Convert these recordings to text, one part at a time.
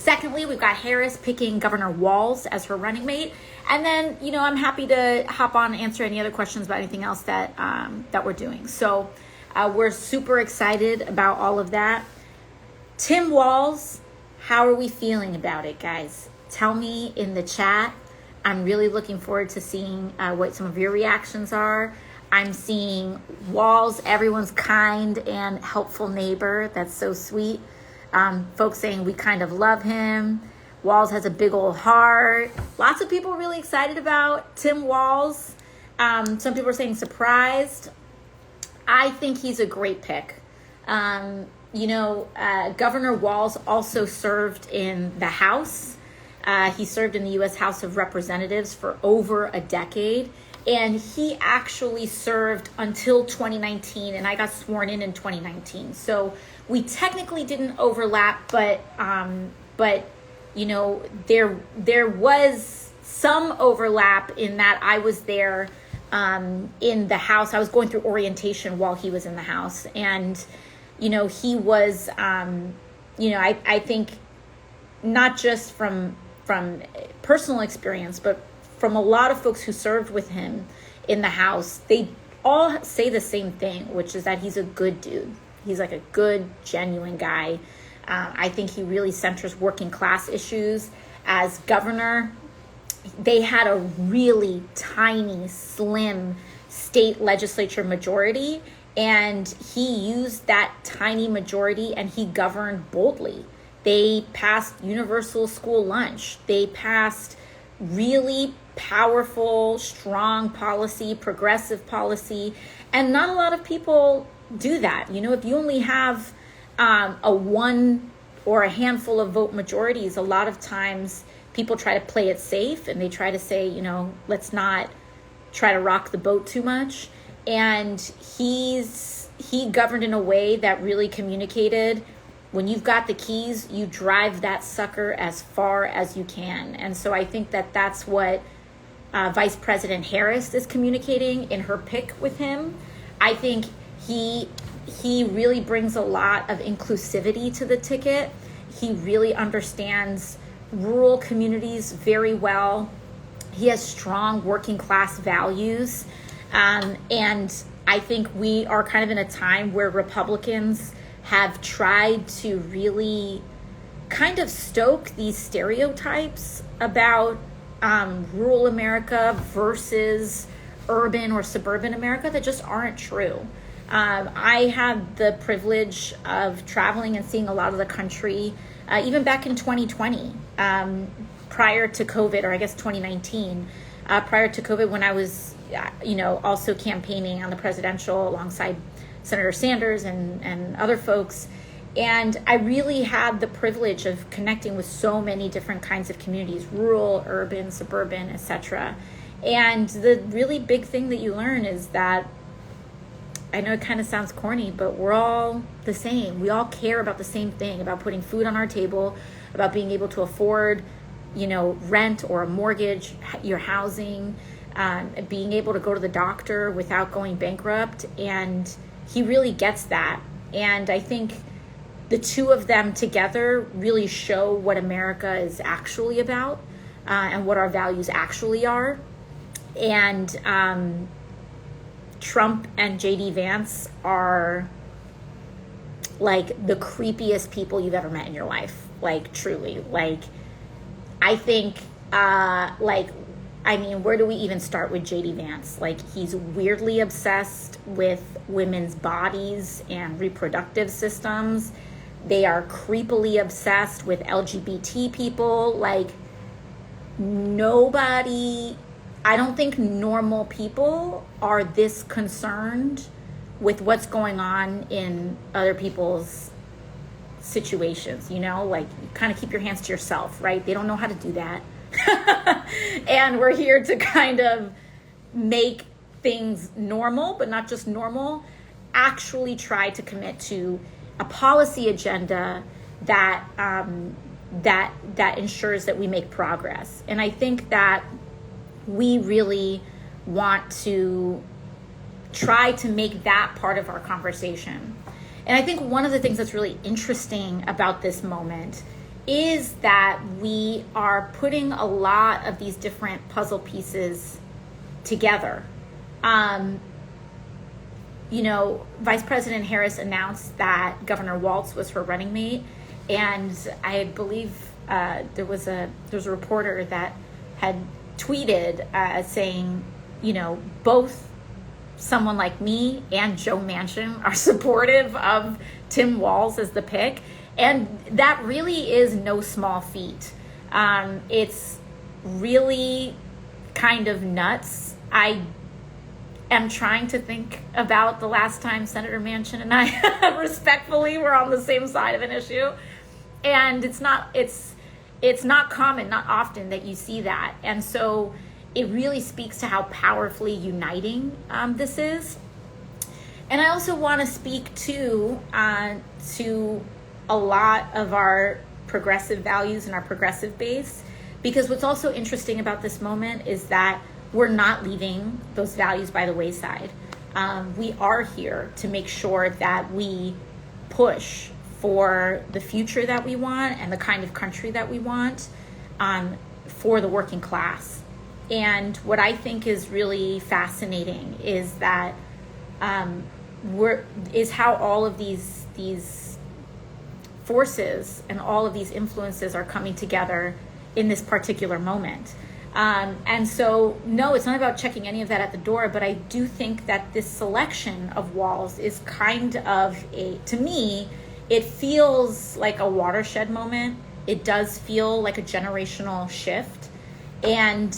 Secondly, we've got Harris picking Governor Walz as her running mate. And then, I'm happy to hop on and answer any other questions about anything else that we're doing. So we're super excited about all of that. Tim Walz, how are we feeling about it, guys? Tell me in the chat. I'm really looking forward to seeing what some of your reactions are. I'm seeing Walz, everyone's kind and helpful neighbor. That's so sweet. Folks saying we kind of love him. Walz has a big old heart. Lots of people really excited about Tim Walz. Some people are saying surprised. I think he's a great pick. Governor Walz also served in the House. He served in the U.S. House of Representatives for over a decade. And he actually served until 2019, and I got sworn in 2019. So we technically didn't overlap, but there was some overlap in that I was there in the House. I was going through orientation while he was in the House, and he was I think not just from personal experience, but from a lot of folks who served with him in the House, they all say the same thing, which is that he's a good dude. He's like a good, genuine guy. I think he really centers working class issues. As governor, they had a really tiny, slim state legislature majority, and he used that tiny majority and he governed boldly. They passed universal school lunch. They passed really powerful, strong policy, progressive policy, and not a lot of people do that. If you only have a one or a handful of vote majorities, a lot of times people try to play it safe and they try to say, let's not try to rock the boat too much. And he governed in a way that really communicated, when you've got the keys, you drive that sucker as far as you can. And so I think that that's what Vice President Harris is communicating in her pick with him. I think he really brings a lot of inclusivity to the ticket. He really understands rural communities very well. He has strong working class values. And I think we are kind of in a time where Republicans have tried to really kind of stoke these stereotypes about rural America versus urban or suburban America that just aren't true. I had the privilege of traveling and seeing a lot of the country, even back in 2020, prior to COVID, or I guess 2019, prior to COVID, when I was, also campaigning on the presidential alongside Senator Sanders and other folks. And I really had the privilege of connecting with so many different kinds of communities, rural, urban, suburban, etc. And the really big thing that you learn is that, I know it kind of sounds corny, but we're all the same. We all care about the same thing, about putting food on our table, about being able to afford, rent or a mortgage, your housing, being able to go to the doctor without going bankrupt. And he really gets that. And I think the two of them together really show what America is actually about, and what our values actually are. And Trump and JD Vance are like the creepiest people you've ever met in your life. Like, truly. Like, I think, where do we even start with JD Vance? Like, he's weirdly obsessed with women's bodies and reproductive systems. They are creepily obsessed with LGBT people. Like, I don't think normal people are this concerned with what's going on in other people's situations, like, you kind of keep your hands to yourself, right? They don't know how to do that. And we're here to kind of make things normal, but not just normal, actually try to commit to a policy agenda that ensures that we make progress. And I think that we really want to try to make that part of our conversation. And I think one of the things that's really interesting about this moment is that we are putting a lot of these different puzzle pieces together. Vice President Harris announced that Governor Walz was her running mate, and I believe there was a reporter that had tweeted saying, both someone like me and Joe Manchin are supportive of Tim Walz as the pick, and that really is no small feat. It's really kind of nuts. I am trying to think about the last time Senator Manchin and I respectfully were on the same side of an issue, and it's not common, not often that you see that. And so it really speaks to how powerfully uniting this is. And I also want to speak to a lot of our progressive values and our progressive base, because what's also interesting about this moment is that we're not leaving those values by the wayside. We are here to make sure that we push for the future that we want and the kind of country that we want for the working class. And what I think is really fascinating is that how all of these forces and all of these influences are coming together in this particular moment. And so, no, it's not about checking any of that at the door, but I do think that this selection of Walz is kind of to me, it feels like a watershed moment. It does feel like a generational shift. And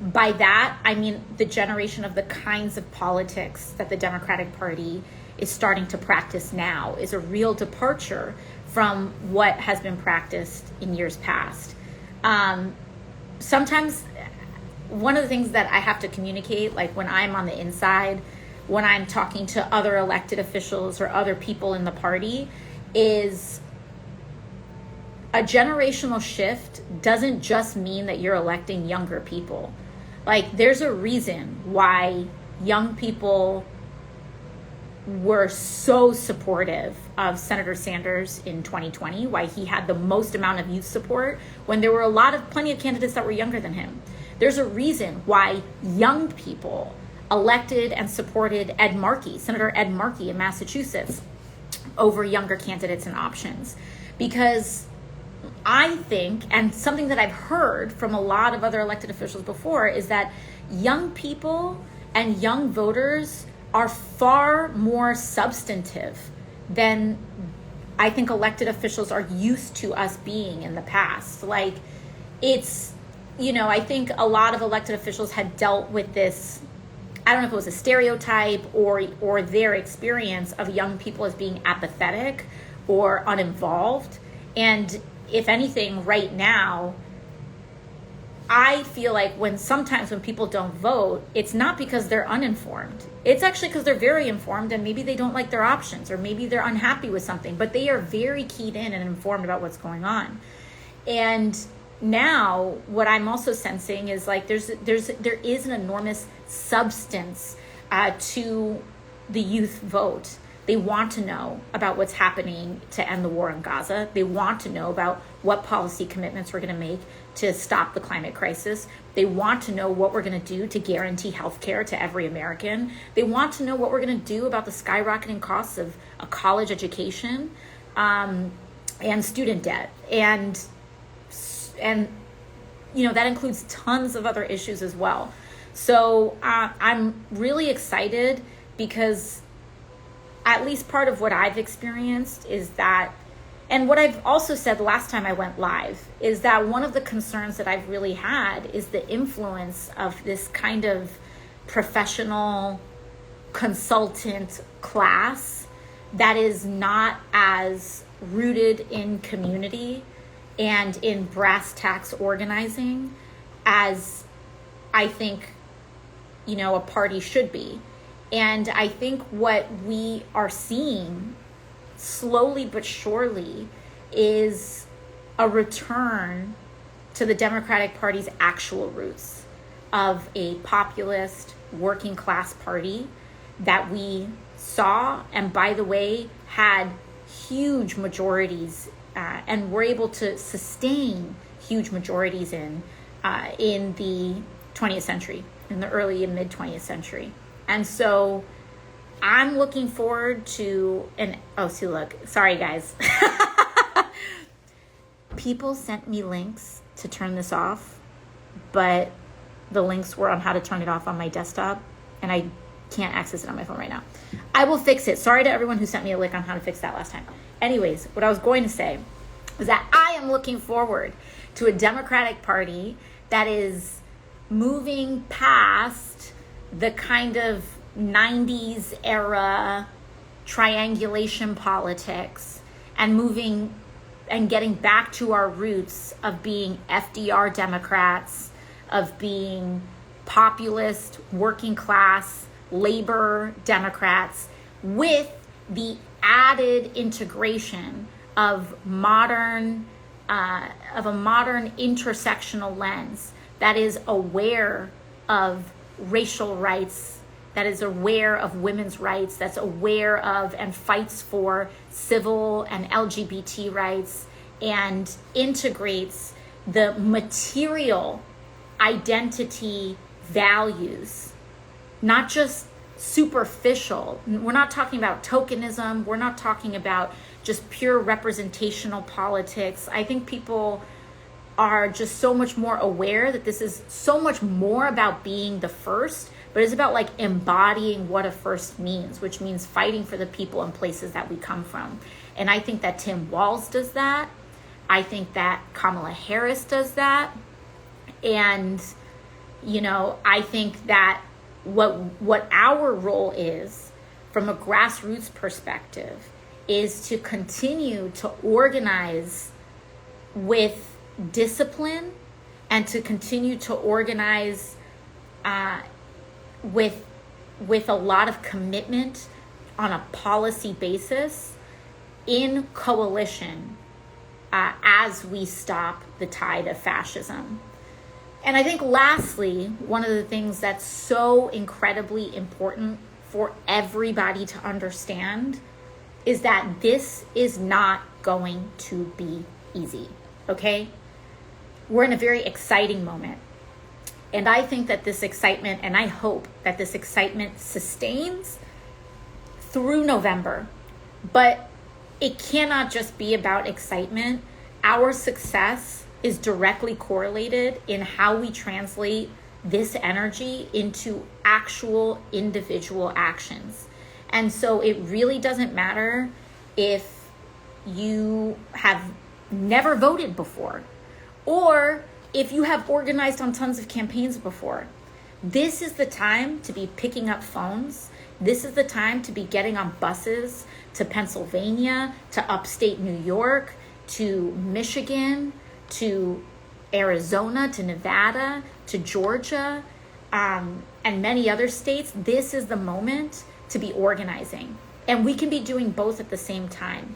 by that, I mean the generation of the kinds of politics that the Democratic Party is starting to practice now is a real departure from what has been practiced in years past. Sometimes one of the things that I have to communicate, like when I'm on the inside, when I'm talking to other elected officials or other people in the party, is a generational shift doesn't just mean that you're electing younger people. Like, there's a reason why young people were so supportive of Senator Sanders in 2020, why he had the most amount of youth support when there were plenty of candidates that were younger than him. There's a reason why young people elected and supported Senator Ed Markey in Massachusetts over younger candidates and options. Because I think, and something that I've heard from a lot of other elected officials before, is that young people and young voters are far more substantive than I think elected officials are used to us being in the past. Like, it's, I think a lot of elected officials had dealt with this, I don't know if it was a stereotype or their experience of young people as being apathetic or uninvolved. And if anything, right now, I feel like sometimes when people don't vote, it's not because they're uninformed. It's actually because they're very informed, and maybe they don't like their options, or maybe they're unhappy with something, but they are very keyed in and informed about what's going on. And now what I'm also sensing is like there is an enormous substance to the youth vote. They want to know about what's happening to end the war in Gaza. They want to know about what policy commitments we're going to make to stop the climate crisis. They want to know what we're going to do to guarantee health care to every American. They want to know what we're going to do about the skyrocketing costs of a college education and student debt. And that includes tons of other issues as well. So I'm really excited because at least part of what I've experienced is that, and what I've also said the last time I went live, is that one of the concerns that I've really had is the influence of this kind of professional consultant class that is not as rooted in community and in brass tacks organizing as I think, a party should be. And I think what we are seeing slowly but surely is a return to the Democratic Party's actual roots of a populist working class party that we saw, and by the way, had huge majorities and we're able to sustain huge majorities in the 20th century, in the early and mid 20th century. And so I'm looking forward to sorry guys. People sent me links to turn this off, but the links were on how to turn it off on my desktop, and I can't access it on my phone right now. I will fix it. Sorry to everyone who sent me a link on how to fix that last time. Anyways, what I was going to say is that I am looking forward to a Democratic Party that is moving past the kind of 90s era triangulation politics and moving and getting back to our roots of being FDR Democrats, of being populist, working class, labor Democrats, with the added integration of a modern intersectional lens that is aware of racial rights, that is aware of women's rights, that's aware of and fights for civil and LGBT rights, and integrates the material identity values, not just superficial. We're not talking about tokenism. We're not talking about just pure representational politics. I think people are just so much more aware that this is so much more about being the first, but it's about like embodying what a first means, which means fighting for the people and places that we come from. And I think that Tim Walz does that. I think that Kamala Harris does that. And, I think that what our role is from a grassroots perspective is to continue to organize with discipline and to continue to organize with a lot of commitment on a policy basis in coalition as we stop the tide of fascism. And I think lastly, one of the things that's so incredibly important for everybody to understand is that this is not going to be easy, okay? We're in a very exciting moment. And I think that this excitement, and I hope that this excitement sustains through November. But it cannot just be about excitement. Our success is directly correlated in how we translate this energy into actual individual actions. And so it really doesn't matter if you have never voted before or if you have organized on tons of campaigns before. This is the time to be picking up phones. This is the time to be getting on buses to Pennsylvania, to upstate New York, to Michigan, to Arizona, to Nevada, to Georgia, and many other states. This is the moment to be organizing. And we can be doing both at the same time.